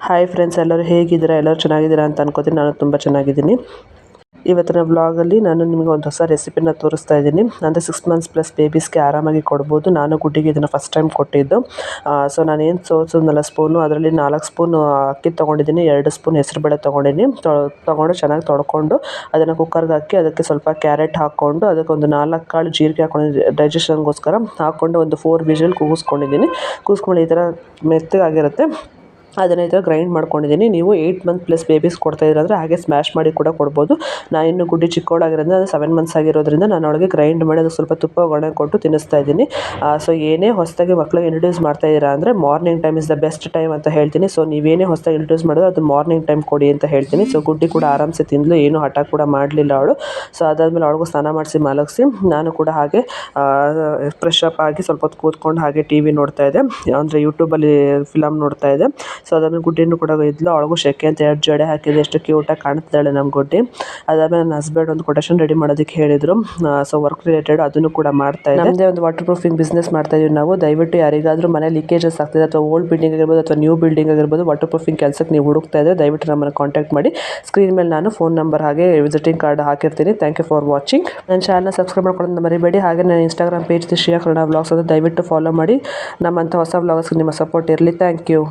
Hi friends, ಎಲ್ಲರೂ ಹೇಗಿದ್ದೀರಾ? ಎಲ್ಲರೂ ಚೆನ್ನಾಗಿದ್ದೀರಾ ಅಂತ ಅನ್ಕೋತೀನಿ. ನಾನು ತುಂಬ ಚೆನ್ನಾಗಿದ್ದೀನಿ. ಇವತ್ತಿನ ವ್ಲಾಗಲ್ಲಿ ನಾನು ನಿಮಗೆ ಒಂದು ಹೊಸ ರೆಸಿಪಿನ ತೋರಿಸ್ತಾ ಇದ್ದೀನಿ. ಅಂದರೆ 6 ಮಂತ್ಸ್ ಪ್ಲಸ್ ಬೇಬೀಸ್ಗೆ ಆರಾಮಾಗಿ ಕೊಡ್ಬೋದು. ನಾನು ಗುಡ್ಡಿಗೆ ಇದನ್ನು ಫಸ್ಟ್ ಟೈಮ್ ಕೊಟ್ಟಿದ್ದು. ಸೊ ನಾನೇನು ಸೋಸೋದ್ನಲ್ಲ ಸ್ಪೂನು, ಅದರಲ್ಲಿ 4 ಸ್ಪೂನ್ ಅಕ್ಕಿ ತೊಗೊಂಡಿದ್ದೀನಿ, 2 ಸ್ಪೂನ್ ಹೆಸರುಬೇಳೆ ತೊಗೊಂಡಿದ್ದೀನಿ. ತೊಗೊಂಡು ಚೆನ್ನಾಗಿ ತೊಳ್ಕೊಂಡು ಅದನ್ನು ಕುಕ್ಕರ್ಗೆ ಹಾಕಿ ಅದಕ್ಕೆ ಸ್ವಲ್ಪ ಕ್ಯಾರೆಟ್ ಹಾಕ್ಕೊಂಡು ಅದಕ್ಕೊಂದು 4 ಕಾಳು ಜೀರಿಗೆ ಹಾಕ್ಕೊಂಡು ಡೈಜೆಷನ್ಗೋಸ್ಕರ ಹಾಕ್ಕೊಂಡು ಒಂದು 4 ವಿಷಲ್ ಕೂಗಿಸ್ಕೊಂಡಿದ್ದೀನಿ. ಕೂಗಿಸ್ಕೊಂಡು ಈ ಥರ ಮೆತ್ತಗಾಗಿರುತ್ತೆ. ಅದನ್ನು ಈ ಥರ ಗ್ರೈಂಡ್ ಮಾಡ್ಕೊಂಡಿದ್ದೀನಿ. ನೀವು 8 ಮಂತ್ ಪ್ಲಸ್ ಬೇಬೀಸ್ ಕೊಡ್ತಾಯಿದ್ರೆ ಅಂದರೆ ಹಾಗೆ ಸ್ಮ್ಯಾಶ್ ಮಾಡಿ ಕೂಡ ಕೊಡ್ಬೋದು. ನಾನು ಇನ್ನು ಗುಡ್ಡಿ ಚಿಕ್ಕವಳಾಗಿರೋದ್ರಿಂದ, ಅದು 7 ಮಂತ್ಸ್ ಆಗಿರೋದ್ರಿಂದ ನಾನು ಅವಳಿಗೆ ಗ್ರೈಂಡ್ ಮಾಡಿ ಅದಕ್ಕೆ ಸ್ವಲ್ಪ ತುಪ್ಪ ಒಣ ಕೊಟ್ಟು ತಿನ್ನಿಸ್ತಾ ಇದ್ದೀನಿ. ಸೊ ಏನೇ ಹೊಸದಾಗಿ ಮಕ್ಕಳಿಗೆ ಇಂಟ್ರೊಡ್ಯೂಸ್ ಮಾಡ್ತಾಯಿದ್ದೀರಾ ಅಂದರೆ morning time is the best time ಅಂತ ಹೇಳ್ತೀನಿ. ಸೊ ನೀವೇನೇ ಹೊಸದಾಗಿ ಇಂಟ್ರೊಡ್ಯೂಸ್ ಮಾಡಿದ್ರೆ ಅದು ಮಾರ್ನಿಂಗ್ ಟೈಮ್ ಕೊಡಿ ಅಂತ ಹೇಳ್ತೀನಿ. ಸೊ ಗುಡ್ಡಿ ಕೂಡ ಆರಾಮ್ಸೆ ತಿಂದಲು, ಏನು ಹಠ ಕೂಡ ಮಾಡಲಿಲ್ಲ ಅವಳು. ಸೊ ಅದಾದಮೇಲೆ ಅವಳಿಗೂ ಸ್ನಾನ ಮಾಡಿಸಿ ಮಲಗಿಸಿ ನಾನು ಕೂಡ ಹಾಗೆ ಫ್ರೆಶ್ ಅಪ್ ಆಗಿ ಸ್ವಲ್ಪ ಹೊತ್ತು ಕೂತ್ಕೊಂಡು ಹಾಗೆ ಟಿ ವಿ ನೋಡ್ತಾ ಇದ್ದೆ. ಅಂದರೆ ಯೂಟ್ಯೂಬಲ್ಲಿ ಫಿಲಮ್ ನೋಡ್ತಾ ಇದ್ದೆ. ಸೊ ಅದಾದಮೇಲೆ ಗುಡ್ಡಿನೂ ಕೂಡ ಇದ್ಲು. ಅವಳಿಗೂ ಶೆಕೆ ಅಂತ 2 ಜಡೆ ಹಾಕಿದೆ. ಎಷ್ಟು ಕ್ಯೂಟಾಗಿ ಕಾಣ್ತಿದ್ದಾಳೆ ನಮ್ಮ ಗುಡ್ಡಿ. ಅದಾದಮೇಲೆ ನನ್ನ ಹಸ್ಬೆಂಡ್ ಒಂದು ಕೊಟೇಶನ್ ರೆಡಿ ಮಾಡೋದಕ್ಕೆ ಹೇಳಿದರು. ಸೊ ವರ್ಕ್ ರಿಲೇಟೆಡ್ ಅದನ್ನು ಕೂಡ ಮಾಡ್ತಾ ಇದ್ದೆ. ನಮ್ಮದೇ ಒಂದು ವಾಟರ್ ಪ್ರೂಫಿಂಗ್ ಬಿಸ್ನೆಸ್ ಮಾಡ್ತಾ ಇದೀವಿ ನಾವು. ದಯವಿಟ್ಟು ಯಾರಿಗಾದರೂ ಮನೆ ಲೀಕೇಜಸ್ ಆಗ್ತಿದೆ, ಅಥವಾ ಓಲ್ಡ್ ಬಿಲ್ಡಿಂಗ್ ಆಗಿರ್ಬೋದು ಅಥವಾ ನ್ಯೂ ಬಿಲ್ಡಿಂಗ್ ಆಗಿರ್ಬೋದು, ವಾಟರ್ ಪ್ರೂಫಿಂಗ್ ಕೆಲಸಕ್ಕೆ ನೀವು ಹುಡುಕ್ತಾ ಇದ್ದರೆ ದಯವಿಟ್ಟು ನಮ್ಮನ್ನು ಕಾಂಟ್ಯಾಕ್ಟ್ ಮಾಡಿ. ಸ್ಕ್ರೀನ್ ಮೇಲೆ ನಾನು ಫೋನ್ ನಂಬರ್ ಹಾಗೆ ವಿಸಿಟಿಂಗ್ ಕಾರ್ಡ್ ಹಾಕಿರ್ತೀನಿ. Thank you for watching. ನನ್ನ ಚಾನಲ್ನ ಸಬ್ಸ್ಕ್ರೈಬ್ ಮಾಡ್ಕೊಳ್ಳೋದನ್ನ ಮರಿಬೇಡಿ. ಹಾಗೆ ನನ್ನ Instagram page Shreya Kannada vlogs ಅಂತ ದಯವಿಟ್ಟು ಫಾಲೋ ಮಾಡಿ. ನಮ್ಮಂಥ ಹೊಸ ವ್ಲಾಗ್ಸ್ಗೆ ನಿಮ್ಮ ಸಪೋರ್ಟ್ ಇರಲಿ. Thank you.